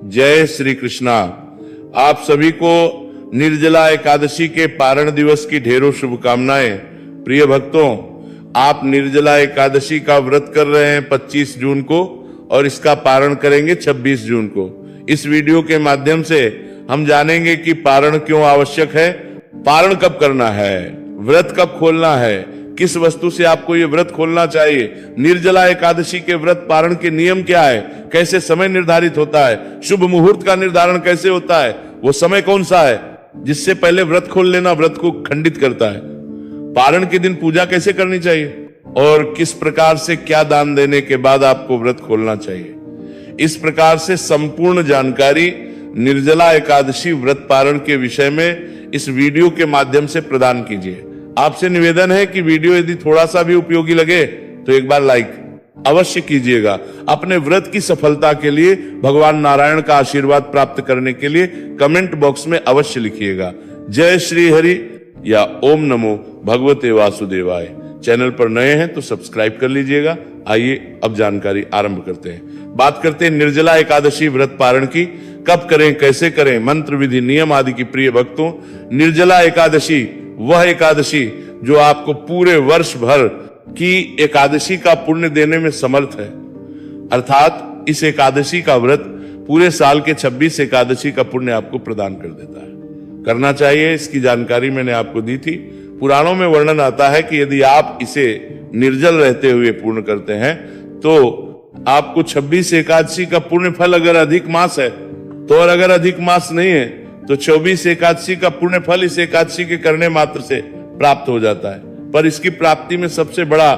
जय श्री कृष्णा। आप सभी को निर्जला एकादशी के पारण दिवस की ढेरों शुभकामनाएं। प्रिय भक्तों, आप निर्जला एकादशी का व्रत कर रहे हैं 25 जून को और इसका पारण करेंगे 26 जून को। इस वीडियो के माध्यम से हम जानेंगे कि पारण क्यों आवश्यक है, पारण कब करना है, व्रत कब खोलना है, किस वस्तु से आपको ये व्रत खोलना चाहिए, निर्जला एकादशी के व्रत पारण के नियम क्या है, कैसे समय निर्धारित होता है, शुभ मुहूर्त का निर्धारण कैसे होता है, वो समय कौन सा है जिससे पहले व्रत खोल लेना व्रत को खंडित करता है, पारण के दिन पूजा कैसे करनी चाहिए और किस प्रकार से क्या दान देने के बाद आपको व्रत खोलना चाहिए। इस प्रकार से संपूर्ण जानकारी निर्जला एकादशी व्रत पारण के विषय में इस वीडियो के माध्यम से प्रदान कीजिए। आपसे निवेदन है कि वीडियो यदि थोड़ा सा भी उपयोगी लगे तो एक बार लाइक अवश्य कीजिएगा। अपने व्रत की सफलता के लिए भगवान नारायण का आशीर्वाद प्राप्त करने के लिए कमेंट बॉक्स में अवश्य लिखिएगा जय श्री हरि या ओम नमो भगवते वासुदेवाय। चैनल पर नए हैं तो सब्सक्राइब कर लीजिएगा। आइए अब जानकारी आरंभ करते हैं। बात करते हैं निर्जला एकादशी व्रत पारण की। कब करें, कैसे करें, मंत्र विधि नियम आदि की। प्रिय भक्तों, निर्जला एकादशी वह एकादशी जो आपको पूरे वर्ष भर की एकादशी का पुण्य देने में समर्थ है। अर्थात इस एकादशी का व्रत पूरे साल के 26 एकादशी का पुण्य आपको प्रदान कर देता है। करना चाहिए, इसकी जानकारी मैंने आपको दी थी। पुराणों में वर्णन आता है कि यदि आप इसे निर्जल रहते हुए पूर्ण करते हैं तो आपको 26 एकादशी का पुण्य फल, अगर अधिक मास है तो, और अगर अधिक मास नहीं है तो 24 एकादशी का पुण्य फल इस एकादशी के करने मात्र से प्राप्त हो जाता है। पर इसकी प्राप्ति में सबसे बड़ा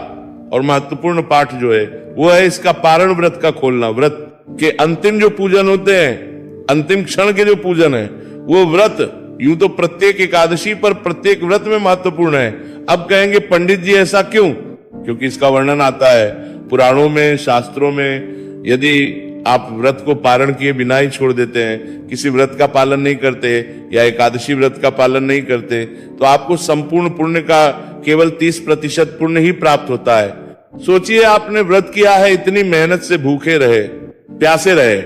और महत्वपूर्ण पाठ जो है वो है इसका पारण व्रत का खोलना। व्रत के अंतिम जो पूजन होते हैं, अंतिम क्षण के जो पूजन है, वो व्रत यूं तो प्रत्येक एकादशी पर प्रत्येक व्रत में महत्वपूर्ण है। अब कहेंगे पंडित जी ऐसा क्यों? क्योंकि इसका वर्णन आता है पुराणों में, शास्त्रों में। यदि आप व्रत को पारण किए बिना ही छोड़ देते हैं, किसी व्रत का पालन नहीं करते या एकादशी व्रत का पालन नहीं करते, तो आपको संपूर्ण पुण्य का केवल 30% पुण्य ही प्राप्त होता है। सोचिए, आपने व्रत किया है, इतनी मेहनत से भूखे रहे, प्यासे रहे,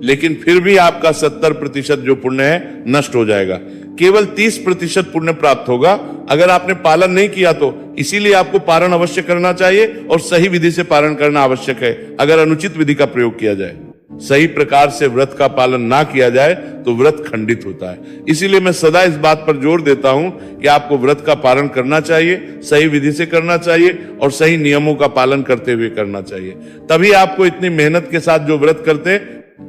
लेकिन फिर भी आपका 70% जो पुण्य है नष्ट हो जाएगा। केवल 30% पुण्य प्राप्त होगा अगर आपने पालन नहीं किया तो। इसीलिए आपको पारण अवश्य करना चाहिए और सही विधि से पारण करना आवश्यक है। अगर अनुचित विधि का प्रयोग किया जाए, सही प्रकार से व्रत का पालन ना किया जाए तो व्रत खंडित होता है। इसीलिए मैं सदा इस बात पर जोर देता हूं कि आपको व्रत का पालन करना चाहिए, सही विधि से करना चाहिए और सही नियमों का पालन करते हुए करना चाहिए। तभी आपको इतनी मेहनत के साथ जो व्रत करते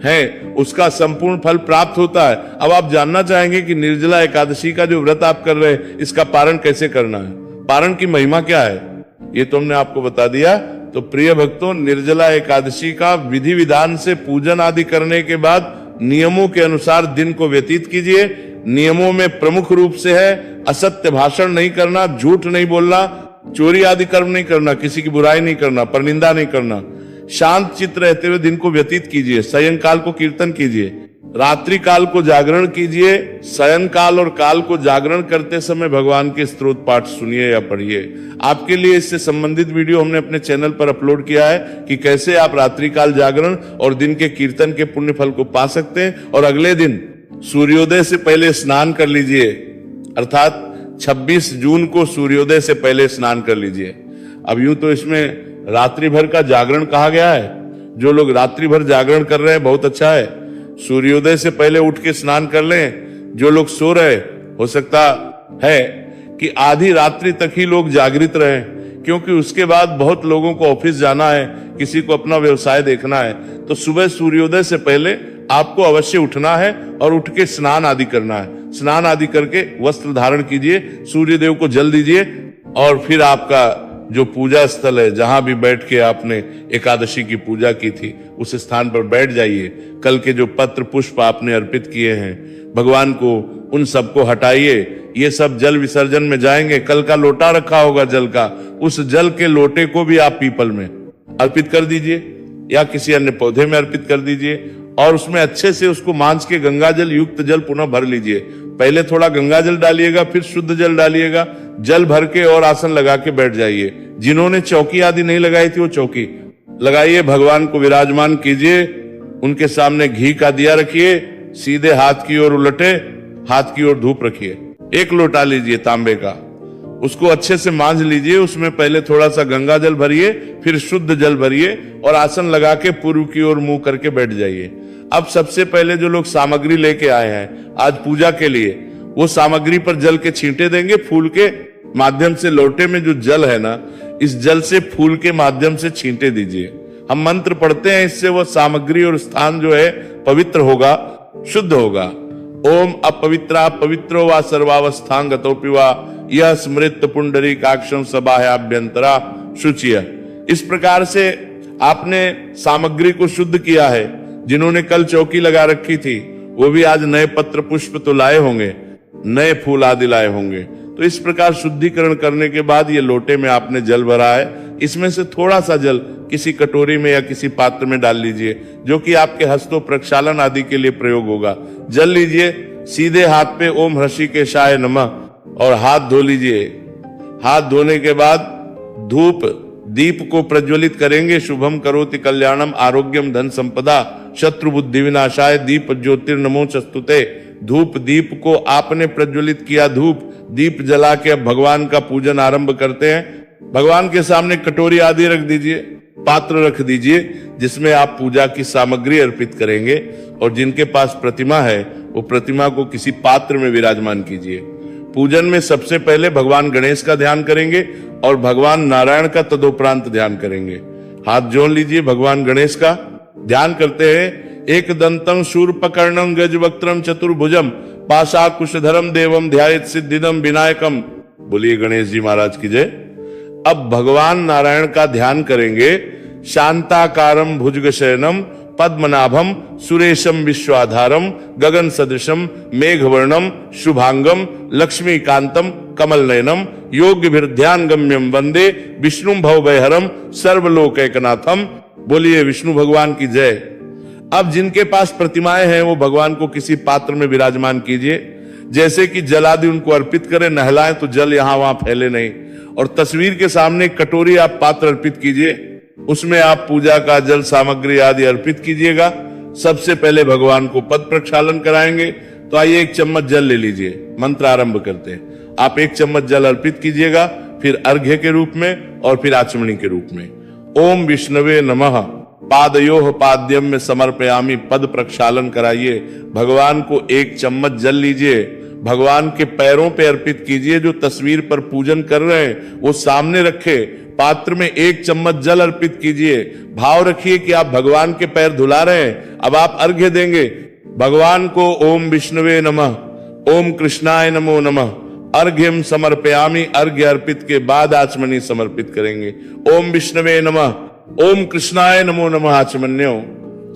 हैं उसका संपूर्ण फल प्राप्त होता है। अब आप जानना चाहेंगे कि निर्जला एकादशी का जो व्रत आप कर रहे हैं इसका पारण कैसे करना है, पारण की महिमा क्या है, ये तो हमने आपको बता दिया। तो प्रिय भक्तों, निर्जला एकादशी का विधि विधान से पूजन आदि करने के बाद नियमों के अनुसार दिन को व्यतीत कीजिए। नियमों में प्रमुख रूप से है असत्य भाषण नहीं करना, झूठ नहीं बोलना, चोरी आदि कर्म नहीं करना, किसी की बुराई नहीं करना, परनिंदा नहीं करना। शांत चित्त रहते हुए दिन को व्यतीत कीजिए। सायंकाल को कीर्तन कीजिए, रात्रि काल को जागरण कीजिए। शयन काल और काल को जागरण करते समय भगवान के स्तोत्र पाठ सुनिए या पढ़िए। आपके लिए इससे संबंधित वीडियो हमने अपने चैनल पर अपलोड किया है कि कैसे आप रात्रि काल जागरण और दिन के कीर्तन के पुण्य फल को पा सकते हैं। और अगले दिन सूर्योदय से पहले स्नान कर लीजिए, अर्थात 26 जून को सूर्योदय से पहले स्नान कर लीजिए। अब यूं तो इसमें रात्रि भर का जागरण कहा गया है। जो लोग रात्रि भर जागरण कर रहे हैं बहुत अच्छा है, सूर्योदय से पहले उठ के स्नान कर लें। जो लोग सो रहे, हो सकता है कि आधी रात्रि तक ही लोग जागृत रहें, क्योंकि उसके बाद बहुत लोगों को ऑफिस जाना है, किसी को अपना व्यवसाय देखना है। तो सुबह सूर्योदय से पहले आपको अवश्य उठना है और उठ के स्नान आदि करना है। स्नान आदि करके वस्त्र धारण कीजिए, सूर्यदेव को जल दीजिए और फिर आपका जो पूजा स्थल है, जहां भी बैठ के आपने एकादशी की पूजा की थी, उस स्थान पर बैठ जाइए। कल के जो पत्र पुष्प आपने अर्पित किए हैं भगवान को, उन सबको हटाइए। ये सब जल विसर्जन में जाएंगे। कल का लोटा रखा होगा जल का, उस जल के लोटे को भी आप पीपल में अर्पित कर दीजिए या किसी अन्य पौधे में अर्पित कर दीजिए और उसमें अच्छे से उसको मांझ के गंगा जल युक्त जल पुनः भर लीजिए। पहले थोड़ा गंगा जल डालिएगा, फिर शुद्ध जल डालिएगा। जल भर के और आसन लगा के बैठ जाइए। जिन्होंने चौकी आदि नहीं लगाई थी वो चौकी लगाइए, भगवान को विराजमान कीजिए उनके सामने घी का दिया रखिए, सीधे हाथ की ओर उलटे, हाथ की ओर धूप रखिए। एक लोटा लीजिए तांबे का, उसको अच्छे से मांझ लीजिए, उसमें पहले थोड़ा सा गंगा जल भरिए, फिर शुद्ध जल भरिए और आसन लगा के पूर्व की ओर मुंह करके बैठ जाइए। अब सबसे पहले जो लोग सामग्री लेके आए हैं आज पूजा के लिए, वो सामग्री पर जल के छींटे देंगे फूल के माध्यम से। लोटे में जो जल है ना, इस जल से फूल के माध्यम से छींटे दीजिए। हम मंत्र पढ़ते हैं, इससे वो सामग्री और स्थान जो है पवित्र होगा, शुद्ध होगा। ओम अपवित्रा पवित्रो वा सर्वावस्थांगतोपि वा यह स्मृत पुंडरीकाक्षं सभायाभ्यंतरा शुचिय। इस प्रकार से आपने सामग्री को शुद्ध किया है। जिन्होंने कल चौकी लगा रखी थी वो भी आज नए पत्र पुष्प तो लाए होंगे, नए फूल आदि लाए होंगे। तो इस प्रकार शुद्धिकरण करने के बाद ये लोटे में आपने जल भरा है, इसमें से थोड़ा सा जल किसी कटोरी में या किसी पात्र में डाल लीजिए, जो कि आपके हस्तों प्रक्षालन आदि के लिए प्रयोग होगा। जल लीजिए, सीधे हाथ पे ओम ऋषिकेशाय नमः और हाथ धो लीजिए। हाथ धोने के बाद धूप दीप को प्रज्वलित करेंगे। शुभम करोति कल्याणम आरोग्यम धन संपदा शत्रु बुद्धि विनाशाय दीप ज्योतिर्नमोस्तुते। धूप दीप को आपने प्रज्वलित किया, धूप दीप जला के अब भगवान का पूजन आरंभ करते हैं। भगवान के सामने कटोरी आदि रख दीजिए, पात्र रख दीजिए जिसमें आप पूजा की सामग्री अर्पित करेंगे। और जिनके पास प्रतिमा है वो प्रतिमा को किसी पात्र में विराजमान कीजिए। पूजन में सबसे पहले भगवान गणेश का ध्यान करेंगे और भगवान नारायण का तदोपरांत ध्यान करेंगे। हाथ जोड़ लीजिए, भगवान गणेश का ध्यान करते हैं। एक दंतम शूर्पकर्णम गजवक्त्रम चतुर्भुजम पाशाकुशधरम देवम ध्यायेत सिद्धिदम विनायकम। बोलिए गणेश जी महाराज की जय। अब भगवान नारायण का ध्यान करेंगे। शांताकारम भुजगशयनम पद्मनाभम सुरेशम विश्वाधारम गगन सदृशम मेघवर्णम शुभांगम लक्ष्मीकांतम कमल नयनम योग्यभिर्ध्यान गम्यम वंदे विष्णु भवभयहरम सर्वलोकैकनाथम। बोलिए विष्णु भगवान की जय। अब जिनके पास प्रतिमाएं हैं वो भगवान को किसी पात्र में विराजमान कीजिए, जैसे कि जल आदि उनको अर्पित करें, नहलाएं तो जल यहां वहां फैले नहीं। और तस्वीर के सामने कटोरी आप पात्र अर्पित कीजिए, उसमें आप पूजा का जल सामग्री आदि अर्पित कीजिएगा। सबसे पहले भगवान को पद प्रक्षालन कराएंगे। तो आइए एक चम्मच जल ले लीजिए, मंत्र आरंभ करते हैं। आप एक चम्मच जल अर्पित कीजिएगा, फिर अर्घ्य के रूप में और फिर आचमनी के रूप में। ओम विष्णवे नमः पादयोः पाद्यम में समर्पयामि। पद प्रक्षालन कराइए। भगवान को एक चम्मच जल लीजिए, भगवान के पैरों पे अर्पित कीजिए। जो तस्वीर पर पूजन कर रहे हैं वो सामने रखे, पात्र में एक चम्मच जल अर्पित कीजिए। भाव रखिए कि आप भगवान के पैर धुला रहे हैं। अब आप अर्घ्य देंगे भगवान को। ओम विष्णवे नमः, ओम कृष्णाय नमो नमः। अर्घ्यम समर्पयामि। अर्घ्य अर्पित के बाद आचमनी समर्पित करेंगे। ओम विष्णवे नमः, ओम कृष्णाय नमो नमः। आचमन्यो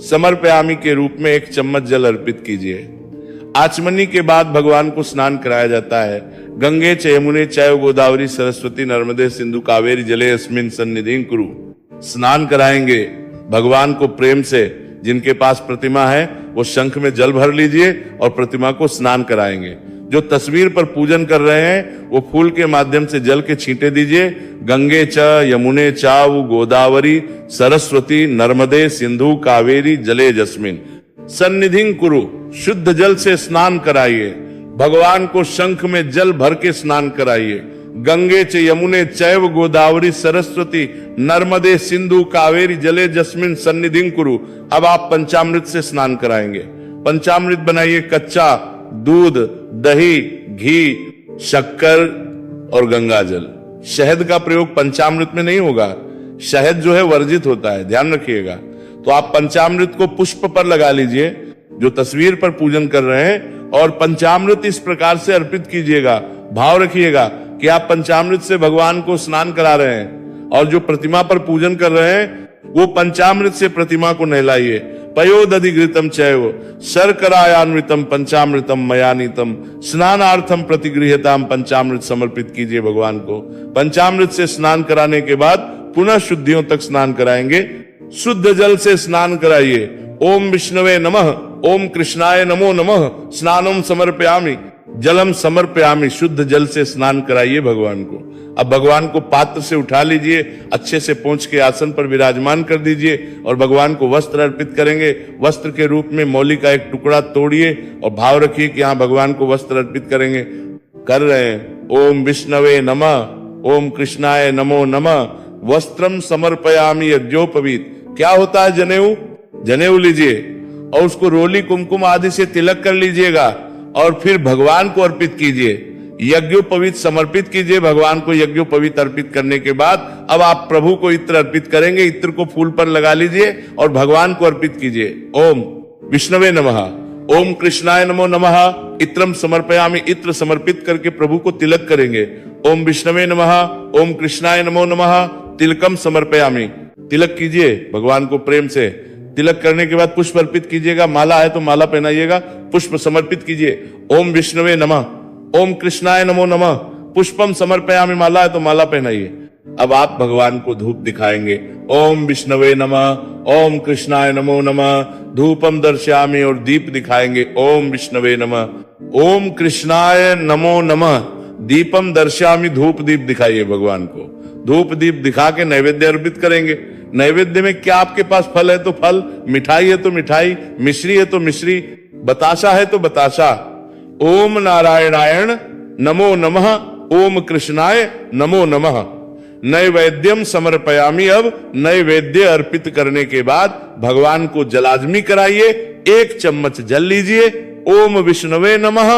समर्पयामि के रूप में एक चम्मच जल अर्पित कीजिए। आचमनी के बाद भगवान को स्नान कराया जाता है। गंगे च यमुने चैव गोदावरी सरस्वती नर्मदे सिंधु कावेरी जले अस्मिन् सन्निधिं कुरु। स्नान कराएंगे भगवान को प्रेम से। जिनके पास प्रतिमा है वो शंख में जल भर लीजिए और प्रतिमा को स्नान कराएंगे। जो तस्वीर पर पूजन कर रहे हैं वो फूल के माध्यम से जल के छींटे दीजिए। गंगे च यमुने चाव गोदावरी सरस्वती नर्मदे सिंधु कावेरी जले जस्मिन सन्निधिं कुरु। शुद्ध जल से स्नान कराइए। भगवान को शंख में जल भर के स्नान कराइए। गंगे च यमुने चैव गोदावरी सरस्वती नर्मदे सिंधु कावेरी जले जस्मिन सन्निधिं कुरु। अब आप पंचामृत से स्नान कराएंगे। पंचामृत बनाइए। कच्चा दूध, दही, घी, शक्कर और गंगा जल। शहद का प्रयोग पंचामृत में नहीं होगा। शहद जो है वर्जित होता है, ध्यान रखिएगा। तो आप पंचामृत को पुष्प पर लगा लीजिए जो तस्वीर पर पूजन कर रहे हैं, और पंचामृत इस प्रकार से अर्पित कीजिएगा। भाव रखिएगा कि आप पंचामृत से भगवान को स्नान करा रहे हैं, और जो प्रतिमा पर पूजन कर रहे हैं वो पंचामृत से प्रतिमा को नहलाइए। पयोदधिघृतम चैव शर्करायान्वितम पंचामृतम मयानीतम स्नानार्थम प्रतिगृह्यताम। पंचामृत समर्पित कीजिए भगवान को। पंचामृत से स्नान कराने के बाद पुनः शुद्धियों तक स्नान कराएंगे। शुद्ध जल से स्नान कराइए। ओम विष्णवे नमः, ओम कृष्णाय नमो नमः। स्नानम समर्पयामि। जलम समर्पयामि, शुद्ध जल से स्नान कराइए भगवान को। अब भगवान को पात्र से उठा लीजिए, अच्छे से पोंछ के आसन पर विराजमान कर दीजिए और भगवान को वस्त्र अर्पित करेंगे। वस्त्र के रूप में मौली का एक टुकड़ा तोड़िए और भाव रखिए कि हाँ भगवान को वस्त्र अर्पित करेंगे। कर रहे हैं, ओम विष्णवे नमः, ओम कृष्णाय नमो नमः, वस्त्रम समर्पयामि यज्ञोपवीत। क्या होता है जनेऊ? जनेऊ लीजिए और उसको रोली कुमकुम आदि से तिलक कर लीजिएगा और फिर भगवान को अर्पित कीजिए, यज्ञोपवीत समर्पित कीजिए भगवान को। यज्ञोपवीत अर्पित करने के बाद अब आप प्रभु को इत्र अर्पित करेंगे। इत्र को फूल पर लगा लीजिए और भगवान को अर्पित कीजिए। ओम विष्णवे नमः, ओम कृष्णाय नमो नमः, इत्रम समर्पयामि। इत्र समर्पित करके प्रभु को तिलक करेंगे। ओम विष्णवे नमः, ओम कृष्णाय नमो नमः, तिलकम समर्पयामि। तिलक कीजिए भगवान को प्रेम से। तिलक करने के बाद पुष्प अर्पित कीजिएगा, माला है तो माला पहनाइएगा, पुष्प समर्पित कीजिए। ओम विष्णवे नमः, ओम कृष्णाय नमो नमः, पुष्पम समर्पयामि। माला है तो माला पहनाइए। अब आप भगवान को धूप दिखाएंगे। ओम विष्णवे नमः, ओम कृष्णाय नमो नमः, धूपम दर्शयामि, और दीप दिखाएंगे। ओम विष्णवे नमः, ओम कृष्णाय नमो नमः, दीपम दर्शयामि। धूप दीप दिखाइए भगवान को। धूप दीप दिखा के नैवेद्य अर्पित करेंगे। नैवेद्य में क्या आपके पास फल है तो फल, मिठाई है तो मिठाई, मिश्री है तो मिश्री, बताशा है तो बताशा। ओम नारायणायण नमो नमः, ओम कृष्णाय नमो नमः। नैवेद्यम समर्पयामि। अब नैवेद्य अर्पित करने के बाद भगवान को जलाजमी कराइए। 1 चम्मच जल लीजिए। ओम विष्णवे नमः,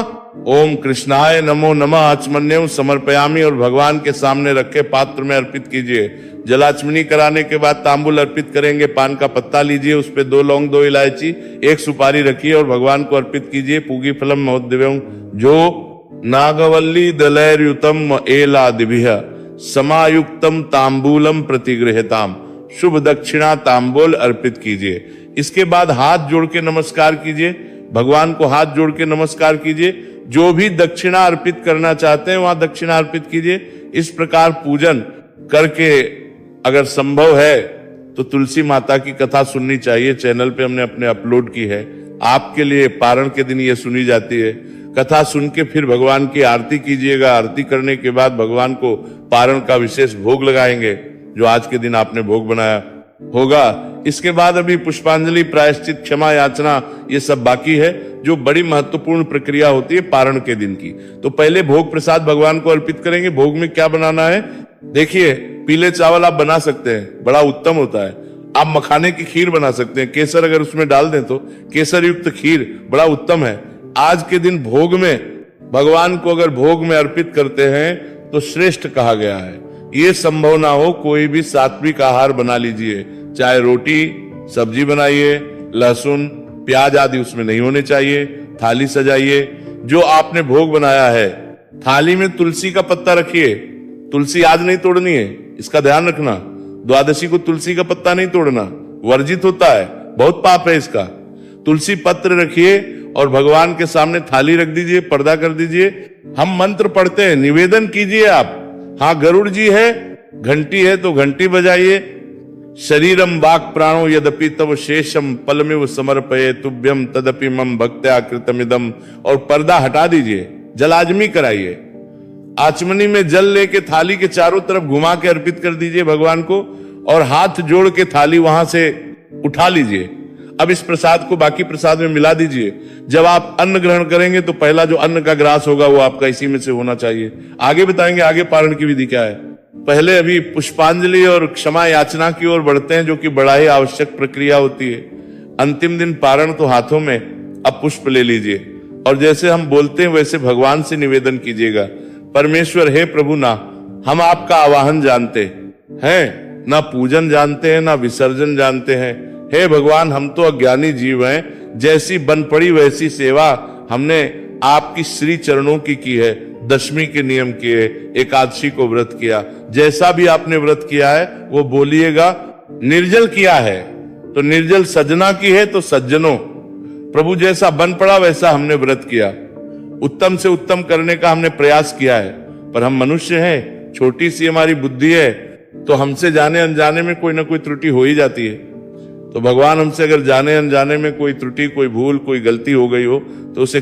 ओम कृष्णाय नमो नमः, आचमन्यम समर्पयामि, और भगवान के सामने रखे पात्र में अर्पित कीजिए। जलाचमनी कराने के बाद तांबुल अर्पित करेंगे। पान का पत्ता लीजिए, उस पे 2 लौंग 2 इलायची 1 सुपारी रखिए और भगवान को अर्पित कीजिए। पूगी फलम महोदव्यम जो नागवल्ली दलैर्युतम एलादिभ्य समायुक्तम तांबूलम प्रतिगृहताम। शुभ दक्षिणा तांबूल अर्पित कीजिए। इसके बाद हाथ जोड़ के नमस्कार कीजिए। भगवान को हाथ जोड़ के नमस्कार कीजिए। जो भी दक्षिणा अर्पित करना चाहते हैं वहां दक्षिणा अर्पित कीजिए। इस प्रकार पूजन करके अगर संभव है तो तुलसी माता की कथा सुननी चाहिए। चैनल पे हमने अपने अपलोड की है। आपके लिए पारण के दिन ये सुनी जाती है। कथा सुन के फिर भगवान की आरती कीजिएगा। आरती करने के बाद भगवान को पारण का विशेष भोग लगाएंगे, जो आज के दिन आपने भोग बनाया होगा। इसके बाद अभी पुष्पांजलि, प्रायश्चित, क्षमा याचना, ये सब बाकी है, जो बड़ी महत्वपूर्ण प्रक्रिया होती है पारण के दिन की। तो पहले भोग प्रसाद भगवान को अर्पित करेंगे। भोग में क्या बनाना है देखिए। पीले चावल आप बना सकते हैं, बड़ा उत्तम होता है। आप मखाने की खीर बना सकते हैं, केसर अगर उसमें डाल दें तो केसर युक्त खीर बड़ा उत्तम है। आज के दिन भोग में भगवान को अगर भोग में अर्पित करते हैं तो श्रेष्ठ कहा गया है। ये संभव ना हो, कोई भी सात्विक आहार बना लीजिए, चाहे रोटी सब्जी बनाइए, लहसुन प्याज आदि उसमें नहीं होने चाहिए। थाली सजाइए। जो आपने भोग बनाया है थाली में तुलसी का पत्ता रखिए। तुलसी आज नहीं तोड़नी है, इसका ध्यान रखना। द्वादशी को तुलसी का पत्ता नहीं तोड़ना, वर्जित होता है, बहुत पाप है इसका। तुलसी पत्र रखिए और भगवान के सामने थाली रख दीजिए, पर्दा कर दीजिए। हम मंत्र पढ़ते हैं, निवेदन कीजिए आप। हाँ, गरुड़ जी है, घंटी है तो घंटी बजाइए। शरीरम वाक् प्राणो यदपि तव शेषम पलमिव समर्पये तुभ्यम तदपि मम भक्त्या कृतमिदम। और पर्दा हटा दीजिए, जलाजमी कराइए। आचमनी में जल लेके थाली के चारों तरफ घुमा के अर्पित कर दीजिए भगवान को, और हाथ जोड़ के थाली वहां से उठा लीजिए। अब इस प्रसाद को बाकी प्रसाद में मिला दीजिए। जब आप अन्न ग्रहण करेंगे तो पहला जो अन्न का ग्रास होगा वो आपका इसी में से होना चाहिए। आगे बताएंगे आगे पारण की विधि क्या है। पहले अभी पुष्पांजलि और क्षमा याचना की ओर बढ़ते हैं, जो कि बड़ा ही आवश्यक प्रक्रिया होती है। अंतिम दिन पारण तो हाथों में, अब पुष्प ले लीजिए और जैसे हम बोलते हैं वैसे भगवान से निवेदन कीजिएगा। परमेश्वर, हे प्रभु, ना हम आपका आवाहन जानते हैं, ना पूजन जानते हैं, ना विसर्जन जानते हैं। हे भगवान, हम तो अज्ञानी जीव हैं। जैसी बन पड़ी वैसी सेवा हमने आपकी श्री चरणों की है। दशमी के नियम किए, एकादशी को व्रत किया। जैसा भी आपने व्रत किया है वो बोलिएगा। निर्जल किया है तो निर्जल, सजना की है तो सज्जनों। प्रभु जैसा बन पड़ा वैसा हमने व्रत किया। उत्तम से उत्तम करने का हमने प्रयास किया है, पर हम मनुष्य हैं, छोटी सी हमारी बुद्धि है, तो हमसे जाने अनजाने में कोई ना कोई त्रुटि हो ही जाती है। तो भगवान हमसे अगर जाने अनजाने में कोई त्रुटि, कोई भूल, कोई गलती हो गई हो तो उसे